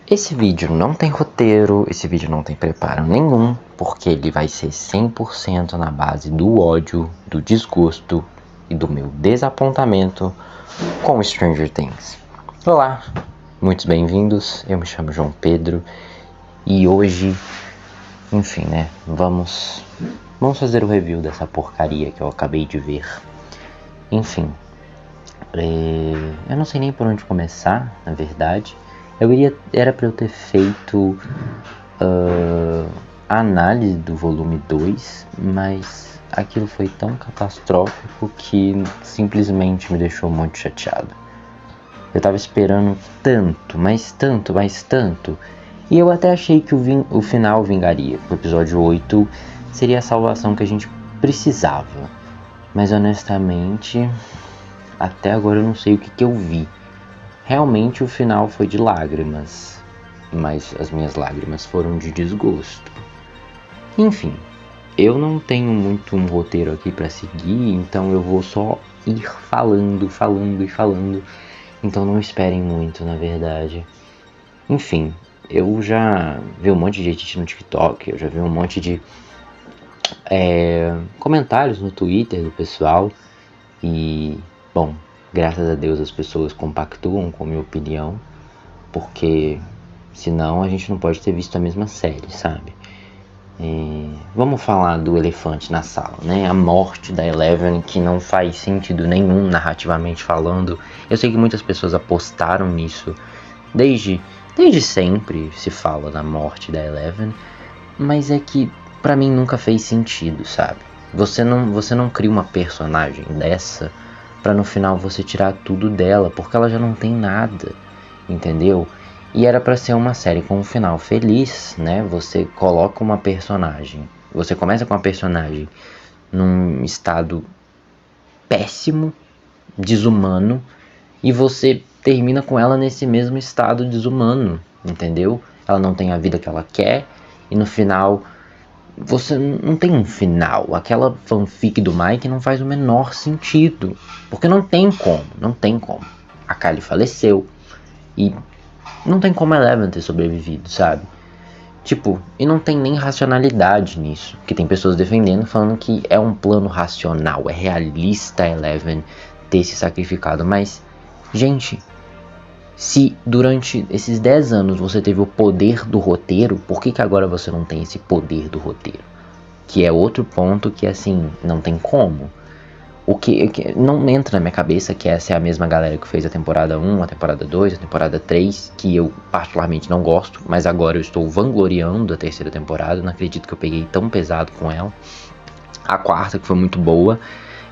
Esse vídeo não tem roteiro, esse vídeo não tem preparo nenhum, porque ele vai ser 100% na base do ódio, do desgosto e do meu desapontamento com Stranger Things. Olá, muitos bem-vindos, eu me chamo João Pedro e hoje, enfim, né, vamos fazer o review dessa porcaria que eu acabei de ver. Enfim, eu não sei nem por onde começar, na verdade. Era pra eu ter feito a análise do volume 2, mas aquilo foi tão catastrófico que simplesmente me deixou muito chateado. Eu tava esperando tanto, mas tanto, e eu até achei que o final vingaria. O episódio 8 seria a salvação que a gente precisava, mas honestamente, até agora eu não sei o que eu vi. Realmente o final foi de lágrimas, mas as minhas lágrimas foram de desgosto. Enfim, eu não tenho muito um roteiro aqui pra seguir, então eu vou só ir falando. Então não esperem muito, na verdade. Enfim, eu já vi um monte de edit no TikTok, eu já vi um monte de comentários no Twitter do pessoal e, bom, graças a Deus as pessoas compactuam com a minha opinião, porque senão a gente não pode ter visto a mesma série, sabe? Vamos falar do elefante na sala, né? A morte da Eleven, que não faz sentido nenhum narrativamente falando. Eu sei que muitas pessoas apostaram nisso. Desde sempre se fala da morte da Eleven, mas é que pra mim nunca fez sentido, sabe? Você não cria uma personagem dessa pra no final você tirar tudo dela, porque ela já não tem nada, entendeu? E era pra ser uma série com um final feliz, né? Você coloca uma personagem, você começa com uma personagem num estado péssimo, desumano, e você termina com ela nesse mesmo estado desumano, entendeu? Ela não tem a vida que ela quer, e no final você não tem um final. Aquela fanfic do Mike não faz o menor sentido, porque não tem como. A Kylie faleceu e não tem como a Eleven ter sobrevivido, sabe? Tipo, e não tem nem racionalidade nisso, que tem pessoas defendendo, falando que é um plano racional, é realista a Eleven ter se sacrificado, mas, gente, se durante esses 10 anos você teve o poder do roteiro, por que agora você não tem esse poder do roteiro? Que é outro ponto que, assim, não tem como. O que não entra na minha cabeça que essa é a mesma galera que fez a temporada 1, a temporada 2, a temporada 3, que eu particularmente não gosto, mas agora eu estou vangloriando a terceira temporada, não acredito que eu peguei tão pesado com ela. A quarta, que foi muito boa,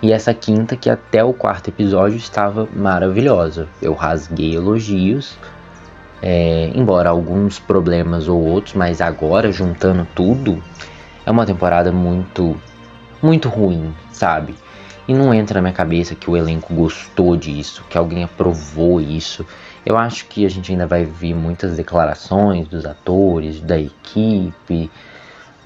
e essa quinta, que até o quarto episódio estava maravilhosa. Eu rasguei elogios, embora alguns problemas ou outros, mas agora, juntando tudo, é uma temporada muito, muito ruim, sabe? E não entra na minha cabeça que o elenco gostou disso, que alguém aprovou isso. Eu acho que a gente ainda vai ver muitas declarações dos atores, da equipe,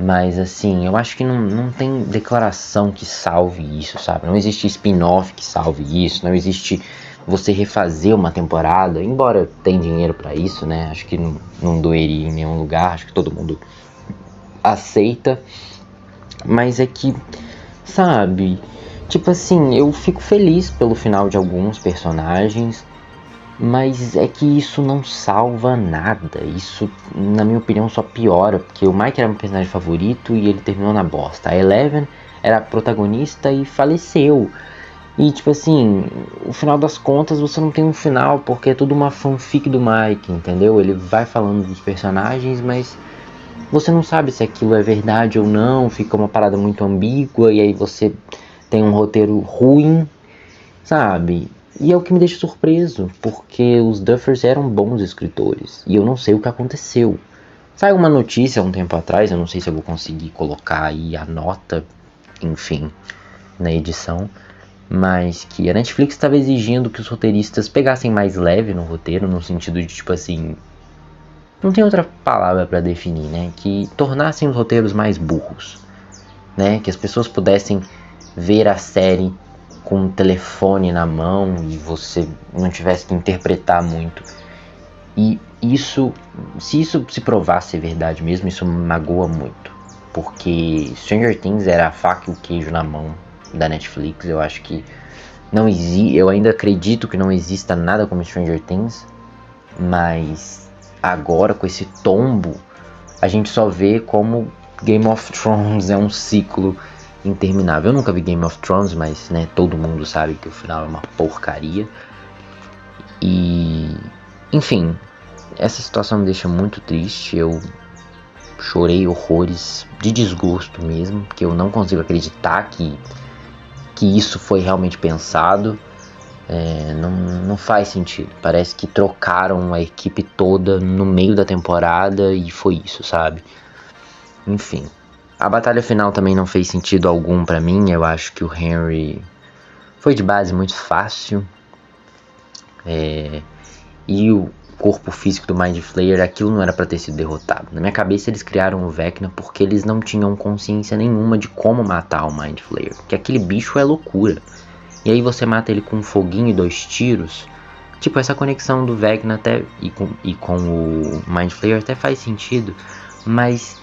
mas assim, eu acho que não tem declaração que salve isso, sabe? Não existe spin-off que salve isso, não existe você refazer uma temporada, embora tem dinheiro pra isso, né? Acho que não doeria em nenhum lugar, acho que todo mundo aceita, mas é que, sabe, tipo assim, eu fico feliz pelo final de alguns personagens, mas é que isso não salva nada. Isso, na minha opinião, só piora, porque o Mike era meu personagem favorito e ele terminou na bosta. A Eleven era a protagonista e faleceu. E tipo assim, no final das contas você não tem um final, porque é tudo uma fanfic do Mike, entendeu? Ele vai falando dos personagens, mas você não sabe se aquilo é verdade ou não, fica uma parada muito ambígua, e aí você tem um roteiro ruim, sabe? E é o que me deixa surpreso, porque os Duffers eram bons escritores, e eu não sei o que aconteceu. Saiu uma notícia há um tempo atrás, eu não sei se eu vou conseguir colocar aí a nota, enfim, na edição, mas que a Netflix estava exigindo que os roteiristas pegassem mais leve no roteiro, no sentido de, tipo assim, não tem outra palavra para definir, né? Que tornassem os roteiros mais burros, né? Que as pessoas pudessem ver a série com um telefone na mão e você não tivesse que interpretar muito. E se isso se provar ser verdade mesmo, isso me magoa muito. Porque Stranger Things era a faca e o queijo na mão da Netflix. Eu acho que eu ainda acredito que não exista nada como Stranger Things. Mas agora, com esse tombo, a gente só vê como Game of Thrones é um ciclo interminável. Eu nunca vi Game of Thrones, mas né, todo mundo sabe que o final é uma porcaria. E enfim, essa situação me deixa muito triste. Eu chorei horrores de desgosto mesmo, porque eu não consigo acreditar que isso foi realmente pensado. Não faz sentido. Parece que trocaram a equipe toda no meio da temporada e foi isso, sabe? Enfim, a batalha final também não fez sentido algum pra mim. Eu acho que o Henry foi de base muito fácil. E o corpo físico do Mind Flayer, aquilo não era pra ter sido derrotado. Na minha cabeça eles criaram o Vecna porque eles não tinham consciência nenhuma de como matar o Mind Flayer. Que aquele bicho é loucura. E aí você mata ele com um foguinho e 2 tiros. Tipo, essa conexão do Vecna até e com o Mind Flayer até faz sentido. Mas,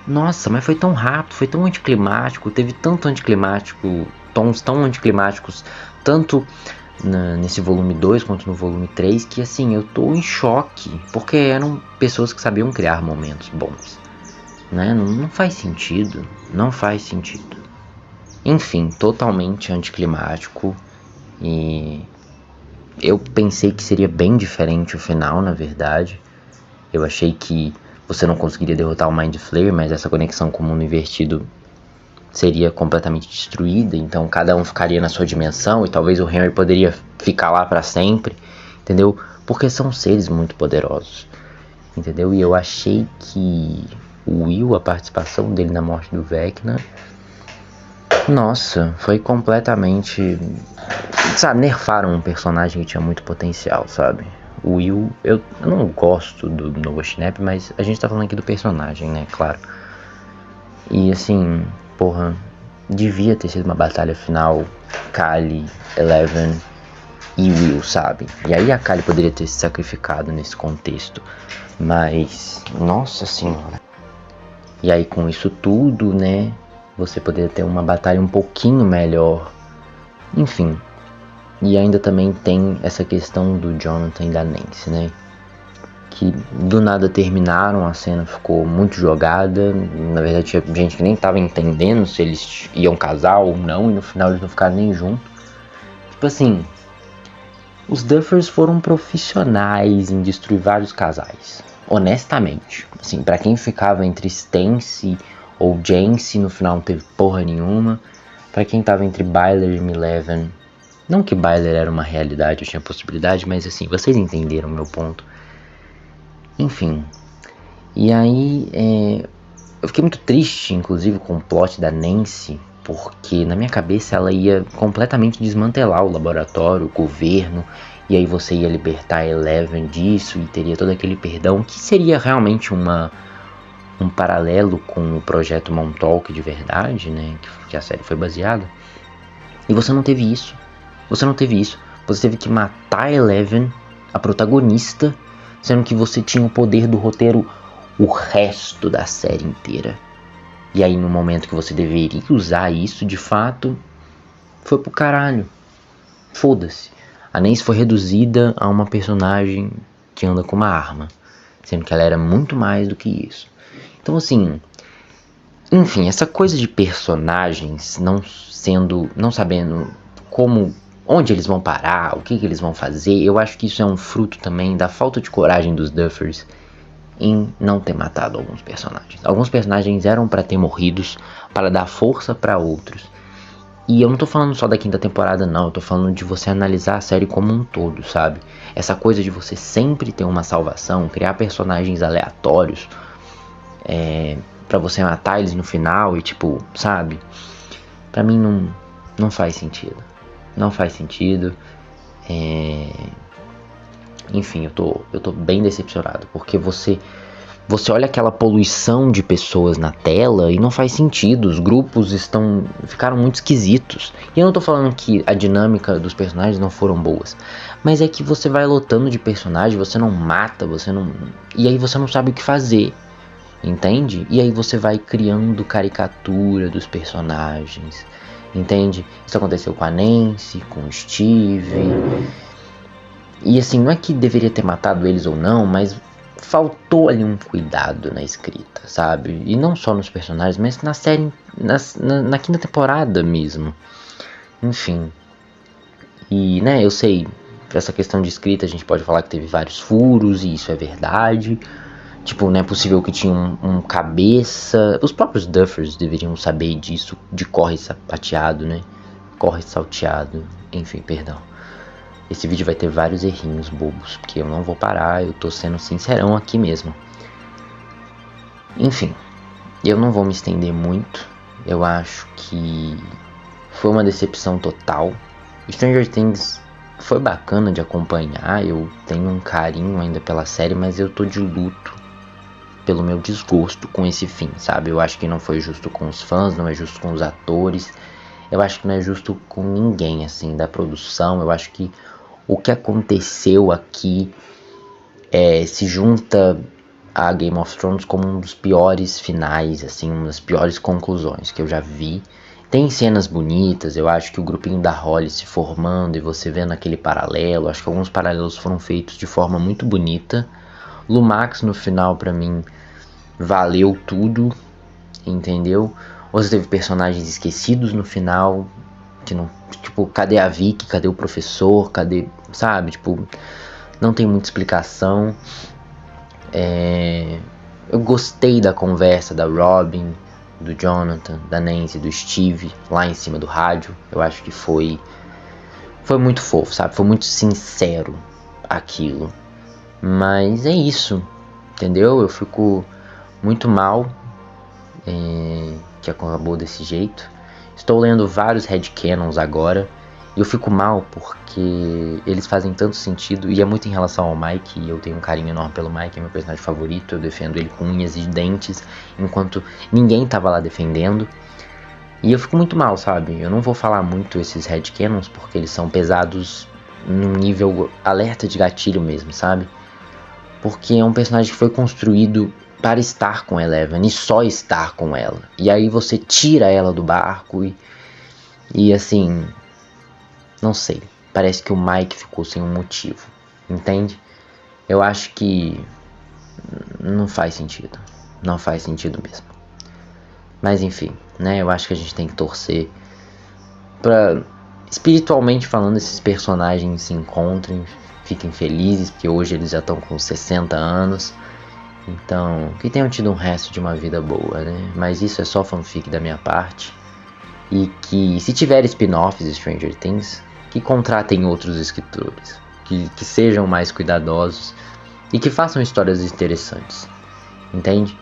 nossa, mas foi tão rápido, foi tão anticlimático. Teve tanto anticlimático, tons tão anticlimáticos, tanto nesse volume 2 quanto no volume 3, que assim, eu tô em choque. Porque eram pessoas que sabiam criar momentos bons, né? Não faz sentido, não faz sentido. Enfim, totalmente anticlimático. E eu pensei que seria bem diferente o final, na verdade. Eu achei que você não conseguiria derrotar o Mind Flayer, mas essa conexão com o mundo invertido seria completamente destruída. Então cada um ficaria na sua dimensão e talvez o Henry poderia ficar lá pra sempre, entendeu? Porque são seres muito poderosos, entendeu? E eu achei que o Will, a participação dele na morte do Vecna, nossa, foi completamente, sabe, nerfaram um personagem que tinha muito potencial, sabe? O Will, eu não gosto do Noah Schnapp, mas a gente tá falando aqui do personagem, né, claro. E assim, porra, devia ter sido uma batalha final Kali, Eleven e Will, sabe? E aí a Kali poderia ter se sacrificado nesse contexto, mas, nossa senhora. E aí com isso tudo, né, você poderia ter uma batalha um pouquinho melhor. Enfim. E ainda também tem essa questão do Jonathan e da Nancy, né? Que do nada terminaram, a cena ficou muito jogada. Na verdade tinha gente que nem tava entendendo se eles iam casar ou não. E no final eles não ficaram nem juntos. Tipo assim, os Duffers foram profissionais em destruir vários casais. Honestamente. Assim, pra quem ficava entre Stance ou Jance, no final não teve porra nenhuma. Pra quem tava entre Byler e Milleven, não que Byler era uma realidade, eu tinha possibilidade, mas assim, vocês entenderam o meu ponto. Enfim. E aí, eu fiquei muito triste, inclusive, com o plot da Nancy, porque na minha cabeça ela ia completamente desmantelar o laboratório, o governo, e aí você ia libertar a Eleven disso e teria todo aquele perdão, que seria realmente um paralelo com o projeto Montauk de verdade, né, que a série foi baseada. E você não teve isso. Você não teve isso. Você teve que matar a Eleven, a protagonista, sendo que você tinha o poder do roteiro o resto da série inteira. E aí no momento que você deveria usar isso de fato, foi pro caralho. Foda-se. A Nancy foi reduzida a uma personagem que anda com uma arma, sendo que ela era muito mais do que isso. Então assim, enfim, essa coisa de personagens não sabendo onde eles vão parar, o que eles vão fazer, eu acho que isso é um fruto também da falta de coragem dos Duffers em não ter matado alguns personagens. Alguns personagens eram para ter morridos, para dar força para outros. E eu não tô falando só da quinta temporada não, eu tô falando de você analisar a série como um todo, sabe? Essa coisa de você sempre ter uma salvação, criar personagens aleatórios, pra você matar eles no final e tipo, sabe? Pra mim não faz sentido. Não faz sentido. Enfim, eu tô bem decepcionado, porque você Você olha aquela poluição de pessoas na tela e não faz sentido. Os grupos ficaram muito esquisitos. E eu não tô falando que a dinâmica dos personagens não foram boas, mas é que você vai lotando de personagem, você não mata, e aí você não sabe o que fazer, entende? E aí você vai criando caricatura dos personagens, entende? Isso aconteceu com a Nancy, com o Steve. E assim, não é que deveria ter matado eles ou não, mas faltou ali um cuidado na escrita, sabe? E não só nos personagens, mas na série, na quinta temporada mesmo. Enfim. E, né, eu sei, essa questão de escrita a gente pode falar que teve vários furos, e isso é verdade. Tipo, não é possível que tinha um cabeça. Os próprios Duffers deveriam saber disso, de corre sapateado, né? Corre salteado. Enfim, perdão. Esse vídeo vai ter vários errinhos bobos, porque eu não vou parar, eu tô sendo sincerão aqui mesmo. Enfim, eu não vou me estender muito. Eu acho que foi uma decepção total. Stranger Things foi bacana de acompanhar, eu tenho um carinho ainda pela série, mas eu tô de luto pelo meu desgosto com esse fim, sabe? Eu acho que não foi justo com os fãs, não é justo com os atores. Eu acho que não é justo com ninguém, assim, da produção. Eu acho que o que aconteceu aqui se junta a Game of Thrones como um dos piores finais, assim, uma das piores conclusões que eu já vi. Tem cenas bonitas, eu acho que o grupinho da Holly se formando e você vendo aquele paralelo, acho que alguns paralelos foram feitos de forma muito bonita. Lumax no final pra mim valeu tudo, entendeu? Você teve personagens esquecidos no final, que não, tipo, cadê a Vicky, cadê o professor, cadê, sabe, tipo, não tem muita explicação. Eu gostei da conversa da Robin, do Jonathan, da Nancy, do Steve, lá em cima do rádio. Eu acho que foi muito fofo, sabe, foi muito sincero aquilo. Mas é isso, entendeu? Eu fico muito mal que acabou desse jeito. Estou lendo vários headcanons agora e eu fico mal porque eles fazem tanto sentido e é muito em relação ao Mike, e eu tenho um carinho enorme pelo Mike, é meu personagem favorito, eu defendo ele com unhas e dentes, enquanto ninguém tava lá defendendo. E eu fico muito mal, sabe? Eu não vou falar muito esses headcanons porque eles são pesados num nível alerta de gatilho mesmo, sabe? Porque é um personagem que foi construído para estar com Eleven e só estar com ela. E aí você tira ela do barco e assim, não sei, parece que o Mike ficou sem um motivo, entende? Eu acho que não faz sentido, não faz sentido mesmo. Mas enfim, né, eu acho que a gente tem que torcer pra, espiritualmente falando, esses personagens se encontrem, fiquem felizes, porque hoje eles já estão com 60 anos. Então, que tenham tido um resto de uma vida boa, né? Mas isso é só fanfic da minha parte. E que, se tiver spin-offs de Stranger Things, que contratem outros escritores. Que sejam mais cuidadosos. E que façam histórias interessantes. Entende?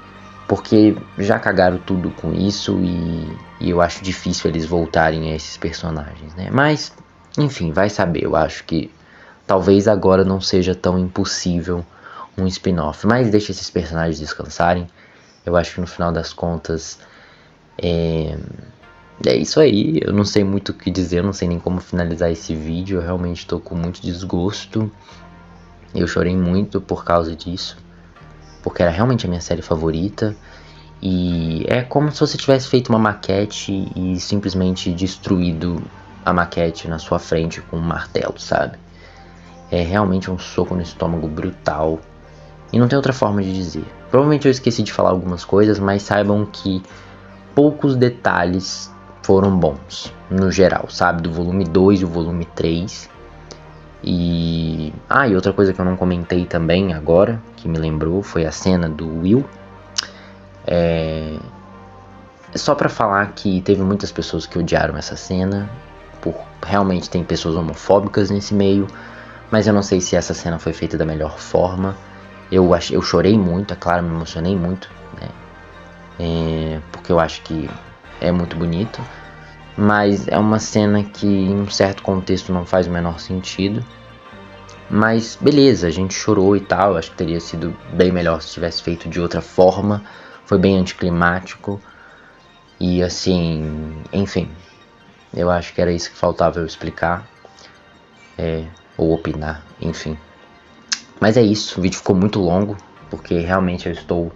Porque já cagaram tudo com isso e eu acho difícil eles voltarem a esses personagens, né? Mas, enfim, vai saber. Eu acho que talvez agora não seja tão impossível um spin-off, mas deixa esses personagens descansarem. Eu acho que no final das contas é isso aí. Eu não sei muito o que dizer, eu não sei nem como finalizar esse vídeo. Eu realmente estou com muito desgosto. Eu chorei muito por causa disso, porque era realmente a minha série favorita. E é como se você tivesse feito uma maquete e simplesmente destruído a maquete na sua frente com um martelo, sabe? É realmente um soco no estômago brutal. E não tem outra forma de dizer. Provavelmente eu esqueci de falar algumas coisas, mas saibam que poucos detalhes foram bons, no geral, sabe? Do volume 2 e o volume 3. E outra coisa que eu não comentei também agora, que me lembrou, foi a cena do Will. Só pra falar que teve muitas pessoas que odiaram essa cena. Realmente tem pessoas homofóbicas nesse meio. Mas eu não sei se essa cena foi feita da melhor forma. Eu chorei muito, é claro, me emocionei muito, né? Porque eu acho que é muito bonito. Mas é uma cena que em um certo contexto não faz o menor sentido. Mas beleza, a gente chorou e tal. Acho que teria sido bem melhor se tivesse feito de outra forma. Foi bem anticlimático. E assim, enfim. Eu acho que era isso que faltava eu explicar. Ou opinar, enfim. Mas é isso, o vídeo ficou muito longo. Porque realmente eu estou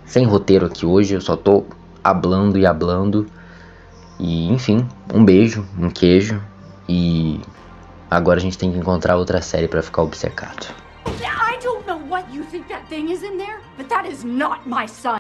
sem roteiro aqui hoje. Eu só tô hablando e hablando. E enfim, um beijo, um queijo. E agora a gente tem que encontrar outra série pra ficar obcecado. I don't know what you think that thing is in there, but that is not my son.